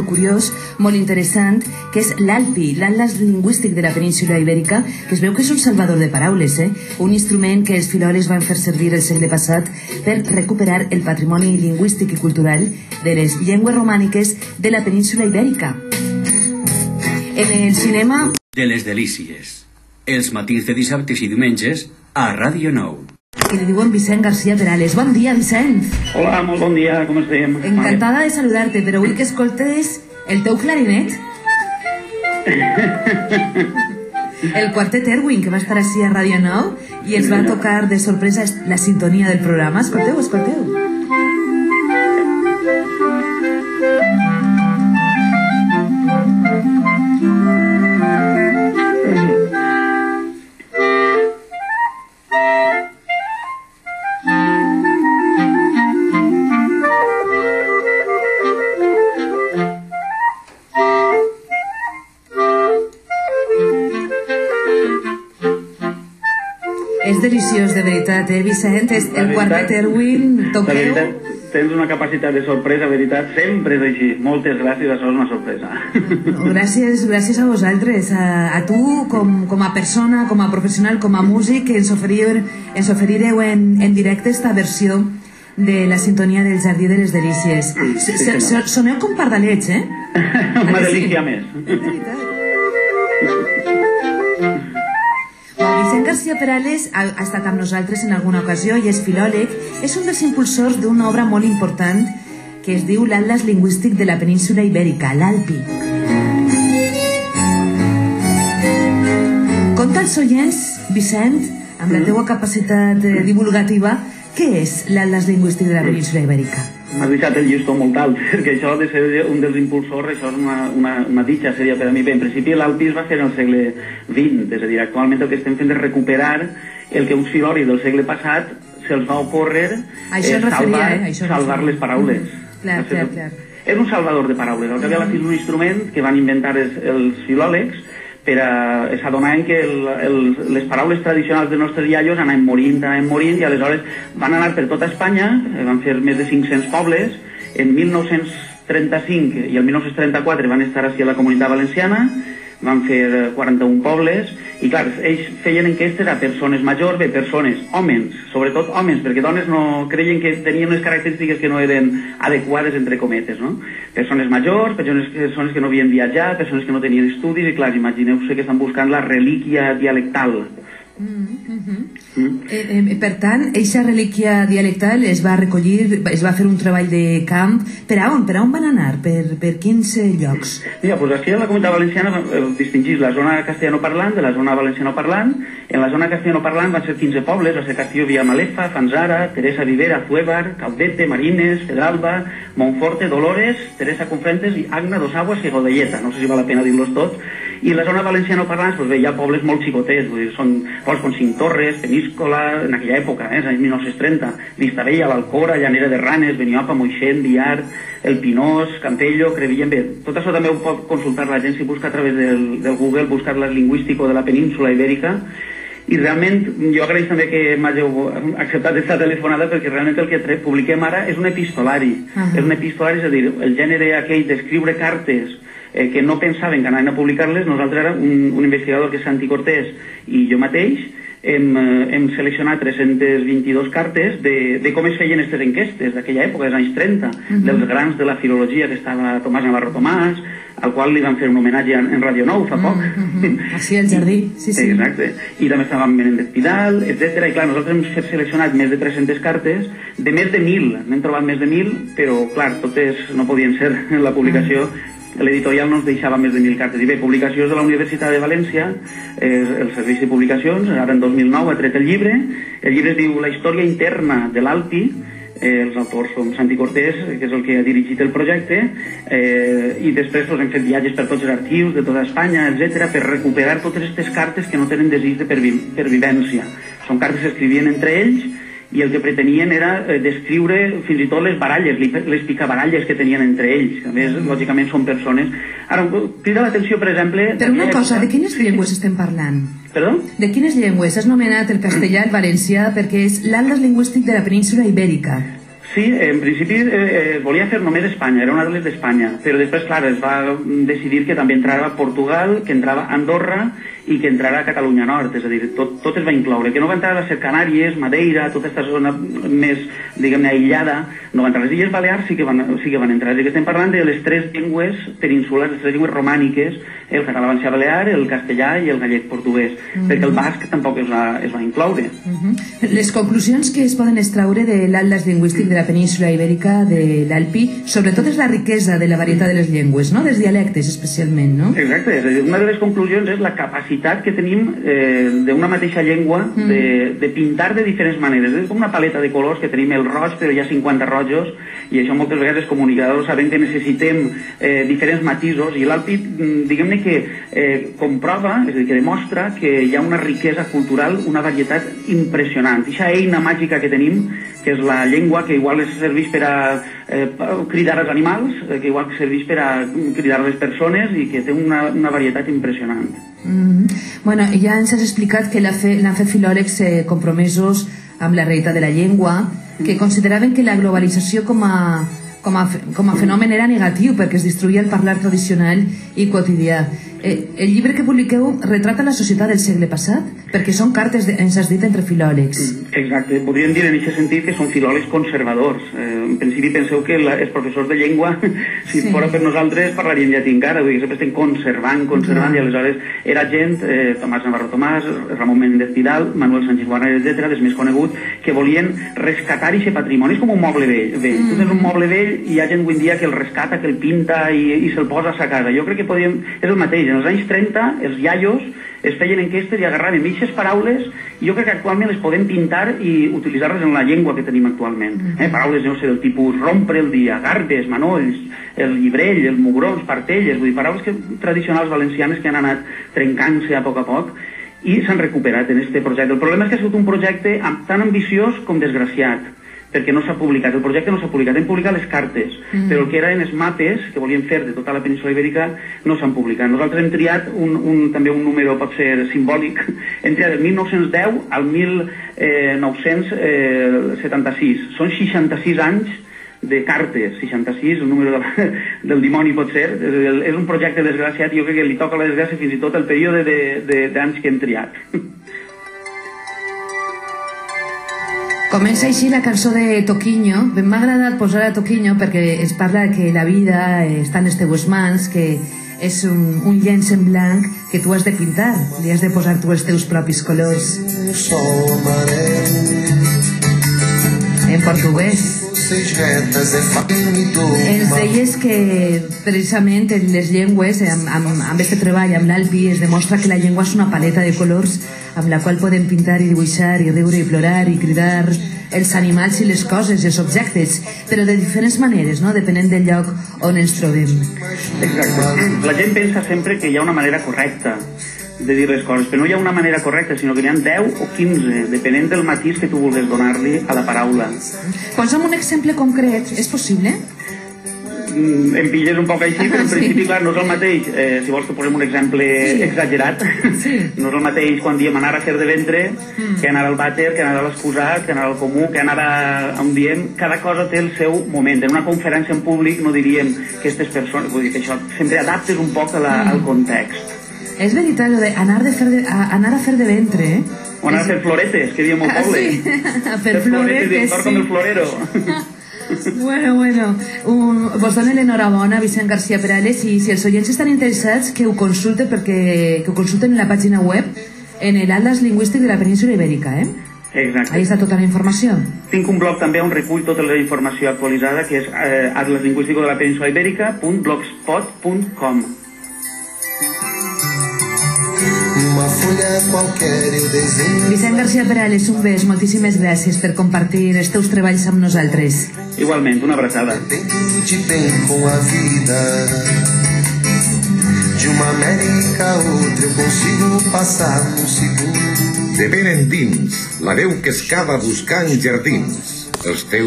curiós, molt interessant, que és l'ALPI, l'Atlas Lingüístic de la Península Ibèrica, que es veu que és un salvador de paraules, un instrument que els filòlegs van fer servir el segle passat per recuperar el patrimoni lingüístic i cultural de les llengües romàniques de la Península Ibèrica. En el cinema... De les delícies. Els matins de dissabtes i diumenges a Ràdio 9. Que li diuen Vicent García Perales. Bon dia, Vicent. Hola, molt bon dia, com estem? Encantada de saludar-te, però vull que escoltes el teu clarinet. El quartet Erwin, que va estar així a Ràdio 9 i ens va tocar de sorpresa la sintonia del programa. Escolteu, escolteu. És deliciós, de veritat, Vicent? El quartet Erwin, toqueu... Tens una capacitat de sorpresa, veritat, sempre és així. Moltes gràcies, això és una sorpresa. Gràcies a vosaltres, a tu com a persona, com a professional, com a músic, que ens oferireu en directe esta versió de la sintonia del Jardí de les Delícies. Soneu com pardalets, Una delícia més. Vicent García Perales ha estat amb nosaltres en alguna ocasió i és filòleg, és un dels impulsors d'una obra molt important que es diu l'Atlas Lingüístic de la Península Ibèrica, l'ALPI. Conta als oients, Vicent, amb la teua capacitat divulgativa, què és l'Atlas Lingüístic de la Península Ibèrica? M'has deixat el llistó molt alt, perquè això de ser un dels impulsors, això és una ditxa seria per a mi. Bé, en principi l'ALPI es va fer en el segle XX, és a dir, actualment el que estem fent és recuperar el que uns filòlegs del segle passat se'ls va ocórrer salvar les paraules. Clar. És un salvador de paraules, al cap i a la fi és un instrument que van inventar els filòlegs per a s'adonar que les paraules tradicionals dels nostres iaios anaven morint, i aleshores van anar per tota Espanya, van fer més de 500 pobles, en 1935 i el 1934 van estar així a la Comunitat Valenciana, van fer 41 pobles, i clar, ells feien enquestes a persones majors, homes, sobretot homes, perquè dones no creien que tenien unes característiques que no eren adequades, entre cometes, no? Persones majors, persones que no havien viatjat, persones que no tenien estudis, i clar, imagineu-se que estan buscant la relíquia dialectal. Per tant, eixa relíquia dialectal es va recollir, es va fer un treball de camp. Per a on van anar? Per quins llocs? Mira, doncs aquí a la Comunitat Valenciana distingís la zona castellanoparlant de la zona valencianoparlant. En la zona castellanoparlant van ser 15 pobles, va ser Castillo Villamalefa, Fanzara, Teresa Ribera, Zuévar, Caudete, Marines, Pedralba, Montforte, Dolores, Teresa Confrentes i Agna, Dos Aguas i Godelleta. No sé si val la pena dir-los tots. I la zona valencianoparlant, doncs bé, hi ha pobles molt xicotets, són pobles com Cintorres, Peníscola, en aquella època, als anys 1930, Vistabella, l'Alcora, Llanera de Ranes, Beniopa, Moixent, Viar, El Pinós, Campello, Crevillent. Bé, tot això també ho pot consultar la gent si busca a través del Google, buscar la lingüística de la península ibèrica. I realment, jo agraeix també que m'hàgiu acceptat aquesta telefonada, perquè realment el que publiquem ara és un epistolari. És un epistolari, és a dir, el gènere aquell d'escriure cartes que no pensaven que anaven a publicar-les. Nosaltres ara, un investigador que és Santi Cortés i jo mateix, hem seleccionat 322 cartes de com es feien aquestes enquestes d'aquella època, dels anys 30, dels grans de la filologia, que estava Tomàs Navarro Tomàs, al qual li van fer un homenatge en Ràdio 9 fa poc. Així al Jardí, sí. Exacte. I també estava Menéndez Pidal, etc. I clar, nosaltres hem seleccionat més de 300 cartes, de més de 1.000, n'hem trobat més de 1.000, però clar, totes no podien ser en la publicació. L'editorial no ens deixava més de 1.000 cartes. I bé, publicacions de la Universitat de València, el Servei de Publicacions, ara en 2009 ha tret el llibre es diu La història interna de l'ALPI, els autors són Santi Cortés, que és el que ha dirigit el projecte, i després hem fet viatges per tots els arxius de tota Espanya, etc., per recuperar totes aquestes cartes que no tenen desig de pervivència. Són cartes que escrivien entre ells, i el que pretenien era descriure fins i tot les baralles, les picabaralles que tenien entre ells, que a més, lògicament, són persones. Ara, crida l'atenció, per exemple... Però una cosa, de quines llengües estem parlant? Perdó? De quines llengües? Has nomenat el castellà, el valencià, perquè és l'Atlas Lingüístic de la Península Ibèrica. Sí, en principi volia fer només Espanya, era una de les d'Espanya, però després, clar, es va decidir que també entrava Portugal, que entrava Andorra i que entrarà a Catalunya Nord, és a dir, tot es va incloure. Que no va entrar a ser Canàries, Madeira, tota aquesta zona més, diguem-ne, aïllada, no va entrar. Les Illes Balears sí que van entrar. És a dir, que estem parlant de les tres llengües peninsulars, les tres llengües romàniques, el català valencià balear, el castellà i el gallec portuguès, perquè el basc tampoc es va incloure. Les conclusions que es poden extraure de l'atlas lingüístic de la península ibèrica de l'Alpi, sobretot és la riquesa de la varietat de les llengües, no? Dels dialectes especialment, no? Exacte, és a dir, una de les conclusions és la capacitat que tenim d'una mateixa llengua de pintar de diferents maneres. És com una paleta de colors que tenim el roig, però hi ha 50 rojos, i això moltes vegades els comunicadors sabem que necessitem diferents matisos, i l'Alpi, diguem-ne que comprova, és a dir, que demostra que hi ha una riquesa cultural, una varietat impressionant. Aquesta eina màgica que tenim, que és la llengua, que igual serveix per a cridar als animals, que igual serveix per a cridar a les persones, i que té una varietat impressionant. Bueno, ja ens has explicat que l'han fet filòlegs compromesos amb la realitat de la llengua, que consideraven que la globalització com a fenomen era negatiu perquè es destruïa el parlar tradicional i quotidià. El llibre que publiqueu retrata la societat del segle passat? Perquè són cartes, ens has dit, entre filòlegs. Exacte, podríem dir en aquest sentit que són filòlegs conservadors. En principi penseu que els professors de llengua, si fora per nosaltres, parlarien llatí encara, vull dir que sempre estem conservant, i aleshores era gent, Tomàs Navarro Tomàs, Ramon Méndez Pidal, Manuel Sánchez Guarner, etc., dels més coneguts, que volien rescatar aquest patrimoni. És com un moble vell. Tu tens un moble vell i hi ha gent avui en dia que el rescata, que el pinta i se'l posa a sa casa. Jo crec que podríem... És el mateix. En els anys 30, els iaios es feien enquestes i agarraven mitges paraules, i jo crec que actualment les podem pintar i utilitzar-les en la llengua que tenim actualment. Paraules, no sé, del tipus rompre el dia, gardes, manolls, el llibrell, el mugrons, partelles, vull dir, paraules tradicionals valencianes que han anat trencant-se a poc, i s'han recuperat en aquest projecte. El problema és que ha sigut un projecte tan ambiciós com desgraciat, perquè no s'ha publicat, el projecte no s'ha publicat, hem publicat les cartes, però el que eren els mapes que volíem fer de tota la península ibèrica no s'han publicat. Nosaltres hem triat també un número, pot ser simbòlic, hem triat del 1910 al 1976. Són 66 anys de cartes, 66, un número del dimoni pot ser. És un projecte desgraciat i jo crec que li toca la desgràcia fins i tot el període d'anys que hem triat. Comença així la cançó de Toquinho. M'ha agradat posar a Toquinho perquè es parla que la vida està en les teues mans, que és un llenç en blanc que tu has de pintar, li has de posar tu els teus propis colors. En portuguès. Ens deies que precisament en les llengües, amb aquest treball, amb l'Alpi, es demostra que la llengua és una paleta de colors amb la qual podem pintar i dibuixar i riure i plorar i cridar els animals i les coses i els objectes, però de diferents maneres, no? Depenent del lloc on ens trobem. Exacte. La gent pensa sempre que hi ha una manera correcta de dir les coses, però no hi ha una manera correcta, sinó que n'hi ha 10 o 15, depenent del matís que tu vulguis donar-li a la paraula. Posa'm un exemple concret, és possible? Em pilles un poc així, però en principi, clar, no és el mateix, si vols que posem un exemple exagerat, no és el mateix quan diem anar a fer de ventre, que anar al vàter, que anar a l'excusat, que anar al comú, que anar a on diem, cada cosa té el seu moment. En una conferència en públic no diríem que aquestes persones, vull dir que això sempre adaptes un poc al context. És veritat, allò d'anar a fer de ventre, eh? O anar a fer floretes, que diem al poble. Sí, a fer floretes, sí. Com el florero. Bueno, vos donen l'enhorabona, Vicent García Perales, i si els oients estan interessats, que ho consulten en la pàgina web, en l'Atlas Lingüístic de la Península Ibèrica, eh? Exacte. Ahí està tota la informació. Tinc un blog també on recull tota la informació actualitzada, que és atlaslingüístico de la península ibèrica.blogspot.com. Vicent García Perales, un bes, moltíssimes gràcies per compartir els teus treballs amb nosaltres. Igualment, una abraçada. De uma Amèrica a outra eu consigo passar num segundo. De vent endins, la veu que excava buscant jardins. Els teus